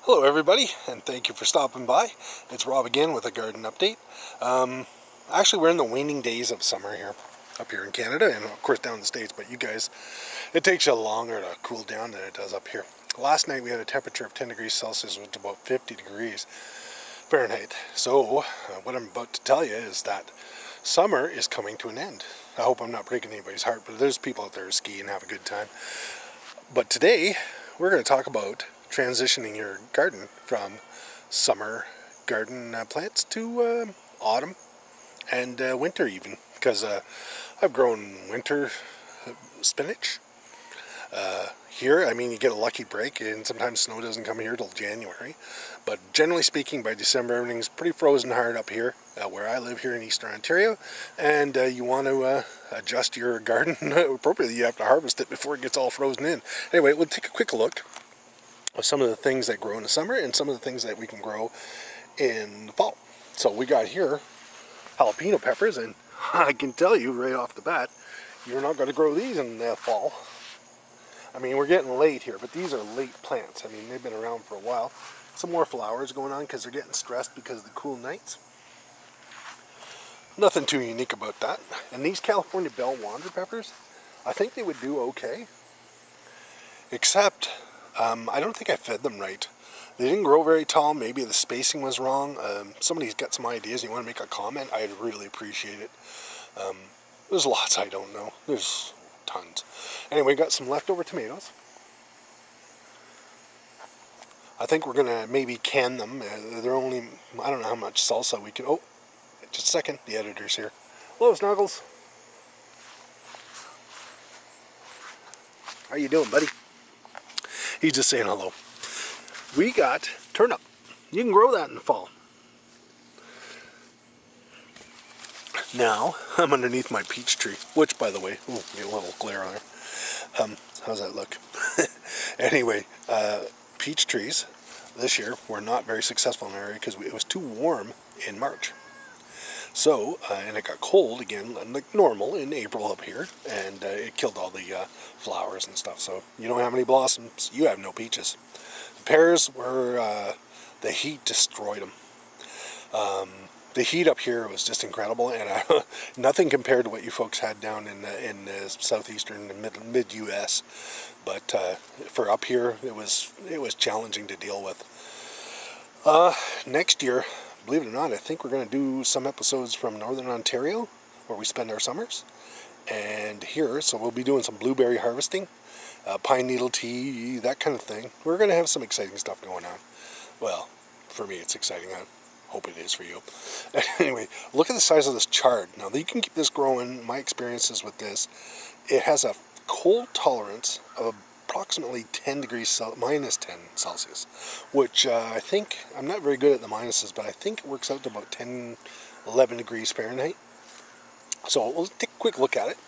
Hello everybody, and thank you for stopping by. It's Rob again with a garden update. Actually, we're in the waning days of summer here, up here in Canada, and of course down in the States, but you guys, it takes you longer to cool down than it does up here. Last night we had a temperature of 10 degrees Celsius, which is about 50 degrees Fahrenheit. So, what I'm about to tell you is that summer is coming to an end. I hope I'm not breaking anybody's heart, but there's people out there who ski and have a good time. But today, we're going to talk about transitioning your garden from summer garden plants to autumn and winter even, because I've grown winter spinach. Here, I mean, you get a lucky break, and sometimes snow doesn't come here till January. But generally speaking, by December, everything's pretty frozen hard up here, where I live here in Eastern Ontario. And you want to adjust your garden appropriately. You have to harvest it before it gets all frozen in. Anyway, we'll take a quick look of some of the things that grow in the summer and some of the things that we can grow in the fall. So we got here jalapeno peppers, and I can tell you right off the bat, you're not going to grow these in the fall. I mean, we're getting late here, but these are late plants. I mean, they've been around for a while. Some more flowers going on because they're getting stressed because of the cool nights. Nothing too unique about that. And these California bell wander peppers, I think they would do okay. Except, I don't think I fed them right. They didn't grow very tall. Maybe the spacing was wrong. Somebody's got some ideas. You want to make a comment? I'd really appreciate it. There's lots I don't know. There's tons. Anyway, got some leftover tomatoes. I think we're going to maybe can them. They're only, I don't know how much salsa we can... Oh, just a second. The editor's here. Hello, Snuggles. How you doing, buddy? He's just saying hello. We got turnip. You can grow that in the fall. Now, I'm underneath my peach tree, which, by the way, ooh, get a little glare on there. How's that look? Anyway, peach trees this year were not very successful in our area because it was too warm in March. So, and it got cold again, like normal in April up here, and it killed all the flowers and stuff. So, you don't have any blossoms, you have no peaches. The pears were, the heat destroyed them. The heat up here was just incredible, and nothing compared to what you folks had down in the southeastern and mid-U.S. But for up here, it was challenging to deal with. Next year, believe it or not, I think we're going to do some episodes from Northern Ontario, where we spend our summers, and here, so we'll be doing some blueberry harvesting, pine needle tea, that kind of thing. We're going to have some exciting stuff going on. Well, for me, it's exciting. I hope it is for you. Anyway, look at the size of this chard. Now, you can keep this growing. My experiences with this, it has a cold tolerance of approximately 10 degrees, minus 10 Celsius, which I think, I'm not very good at the minuses, but I think it works out to about 10, 11 degrees Fahrenheit. So we'll take a quick look at it.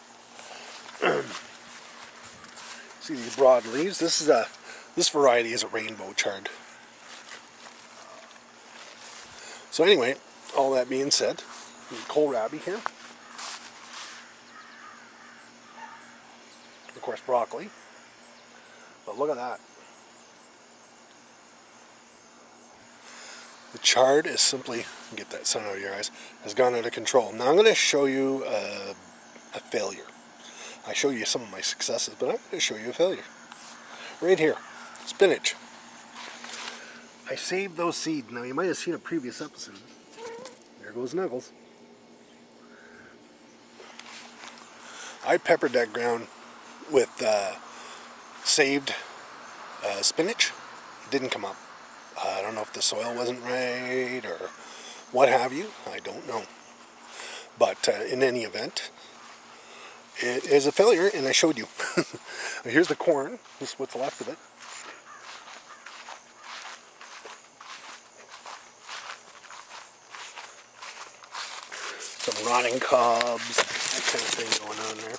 See these broad leaves? This variety is a rainbow chard. So anyway, all that being said, kohlrabi here. Of course, broccoli. But look at that. The chard is simply, get that sun out of your eyes, has gone out of control. Now I'm going to show you a failure. I show you some of my successes, but I'm going to show you a failure. Right here, spinach. I saved those seeds. Now you might have seen a previous episode. There goes Nuggles. I peppered that ground with saved spinach. It didn't come up. I don't know if the soil wasn't right or what have you. I don't know. But in any event, it is a failure, and I showed you. Here's the corn. This is what's left of it. Some rotting cobs, that kind of thing going on there.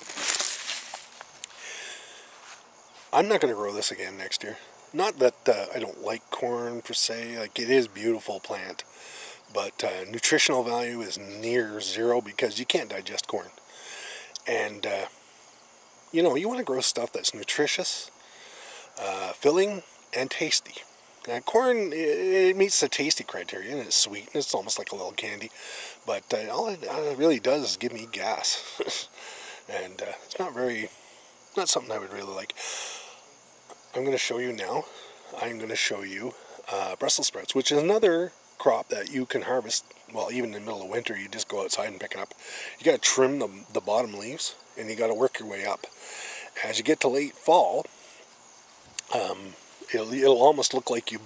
I'm not going to grow this again next year. Not that I don't like corn per se, like it is a beautiful plant, but nutritional value is near zero because you can't digest corn. And, you know, you want to grow stuff that's nutritious, filling, and tasty. Corn, it meets the tasty criteria, and it's sweet, and it's almost like a little candy. But all it really does is give me gas. And it's not something I would really like. I'm going to show you now. I'm going to show you Brussels sprouts, which is another crop that you can harvest. Well, even in the middle of winter, you just go outside and pick it up. You got to trim the bottom leaves, and you got to work your way up. As you get to late fall, it'll almost look like you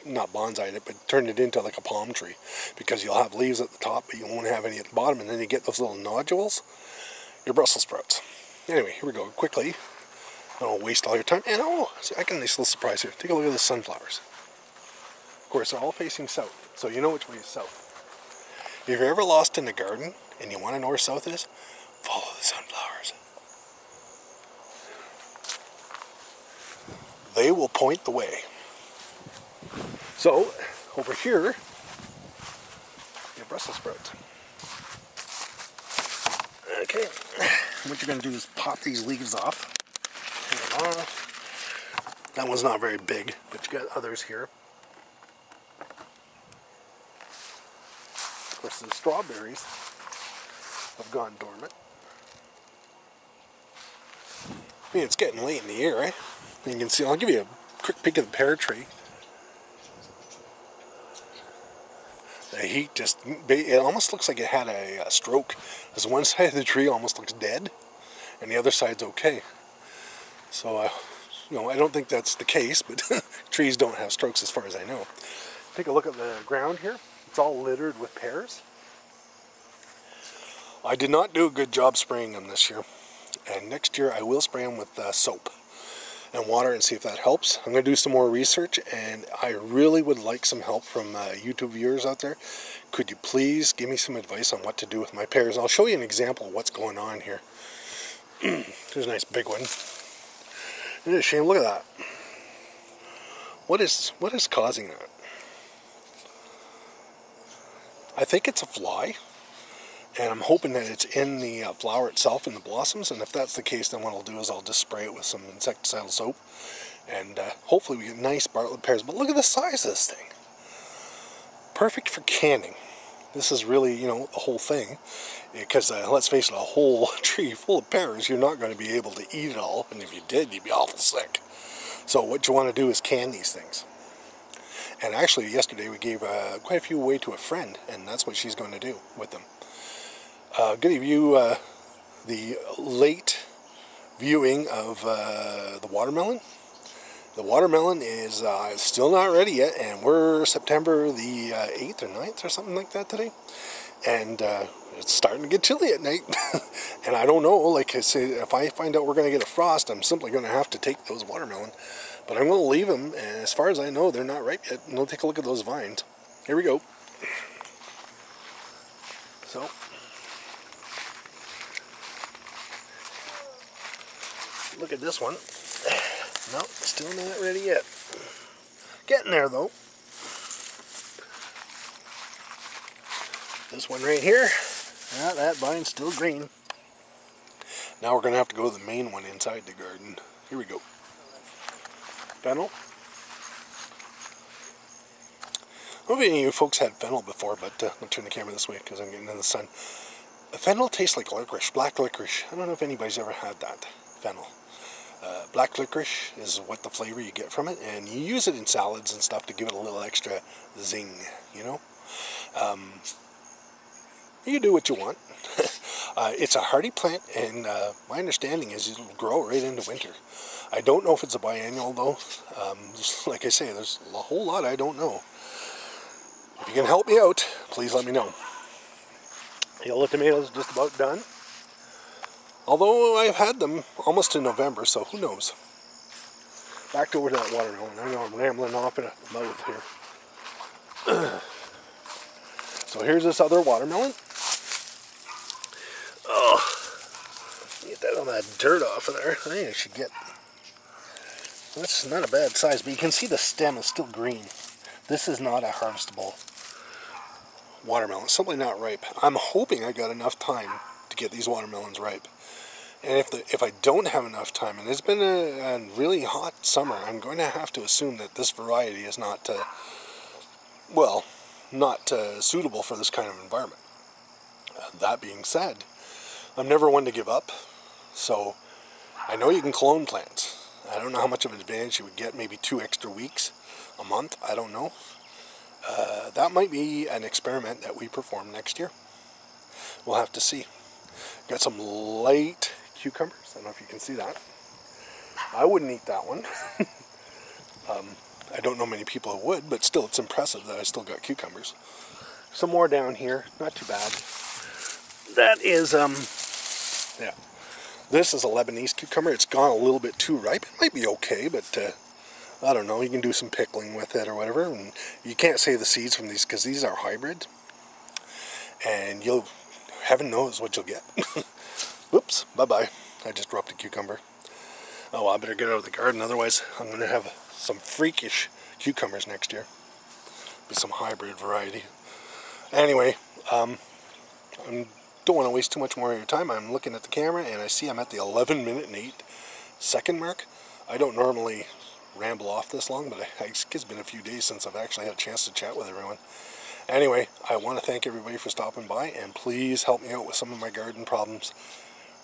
not bonsai'd it, but turned it into like a palm tree, because you'll have leaves at the top, but you won't have any at the bottom, and then you get those little nodules. Your Brussels sprouts. Anyway, here we go. Quickly, I don't waste all your time. And see, I got a nice little surprise here. Take a look at the sunflowers. Of course, they're all facing south, so you know which way is south. If you're ever lost in the garden and you want to know where south is, follow the sunflowers. They will point the way. So, over here, your Brussels sprouts. Okay, what you're going to do is pop these leaves off. That one's not very big, but you got others here. Of course, the strawberries have gone dormant. I mean, it's getting late in the year, right? You can see, I'll give you a quick peek of the pear tree. The heat just, it almost looks like it had a stroke. Because one side of the tree almost looks dead, and the other side's okay. So, I don't think that's the case, but trees don't have strokes as far as I know. Take a look at the ground here. It's all littered with pears. I did not do a good job spraying them this year. And next year I will spray them with soap and water and see if that helps. I'm going to do some more research, and I really would like some help from YouTube viewers out there. Could you please give me some advice on what to do with my pears? I'll show you an example of what's going on here. There's a nice big one. It is a shame. Look at that. What is causing that? I think it's a fly, and I'm hoping that it's in the flower itself, in the blossoms, and if that's the case, then what I'll do is I'll just spray it with some insecticidal soap, and hopefully we get nice Bartlett pears. But look at the size of this thing. Perfect for canning. This is really, the whole thing, because let's face it, a whole tree full of pears, you're not going to be able to eat it all, and if you did, you'd be awful sick. So what you want to do is can these things. And actually, yesterday we gave quite a few away to a friend, and that's what she's going to do with them. Good to view the late viewing of the watermelon. The watermelon is still not ready yet, and we're September the 8th or 9th or something like that today. And it's starting to get chilly at night. And I don't know, like I say, if I find out we're going to get a frost, I'm simply going to have to take those watermelon. But I'm going to leave them, and as far as I know, they're not ripe yet. And we'll take a look at those vines. Here we go. So, look at this one. No, still not ready yet. Getting there, though. This one right here, that vine's still green. Now we're going to have to go to the main one inside the garden. Here we go. Fennel. I don't know if any of you folks had fennel before, but I'll turn the camera this way because I'm getting in the sun. Fennel tastes like licorice, black licorice. I don't know if anybody's ever had that, fennel. Black licorice is what the flavor you get from it, and you use it in salads and stuff to give it a little extra zing, You do what you want. It's a hardy plant, and my understanding is it'll grow right into winter. I don't know if it's a biennial, though. Just like I say, there's a whole lot I don't know. If you can help me out, please let me know. Yellow tomatoes just about done. Although I've had them almost in November, so who knows. Back over to that watermelon. I know I'm rambling off in a mouth here. So here's this other watermelon. Oh, get that all that dirt off of there. I think I should get... That's not a bad size, but you can see the stem is still green. This is not a harvestable watermelon. It's simply not ripe. I'm hoping I got enough time to get these watermelons ripe. And if I don't have enough time, and it's been a really hot summer, I'm going to have to assume that this variety is not, well, not suitable for this kind of environment. That being said, I'm never one to give up, so I know you can clone plants. I don't know how much of an advantage you would get, maybe 2 extra weeks, a month, I don't know. That might be an experiment that we perform next year. We'll have to see. Got some light cucumbers. I don't know if you can see that. I wouldn't eat that one. I don't know many people who would, but still it's impressive that I still got cucumbers. Some more down here, not too bad. That is, yeah. This is a Lebanese cucumber. It's gone a little bit too ripe. It might be okay, but I don't know. You can do some pickling with it or whatever. And you can't save the seeds from these because these are hybrid. And heaven knows what you'll get. Whoops, bye-bye. I just dropped a cucumber. Oh, well, I better get out of the garden. Otherwise, I'm going to have some freakish cucumbers next year. Be some hybrid variety. Anyway, I don't want to waste too much more of your time. I'm looking at the camera and I see I'm at the 11 minute and 8 second mark. I don't normally ramble off this long, but it's been a few days since I've actually had a chance to chat with everyone. Anyway, I want to thank everybody for stopping by, and please help me out with some of my garden problems.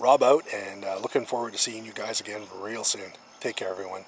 Rob out, and looking forward to seeing you guys again real soon. Take care, everyone.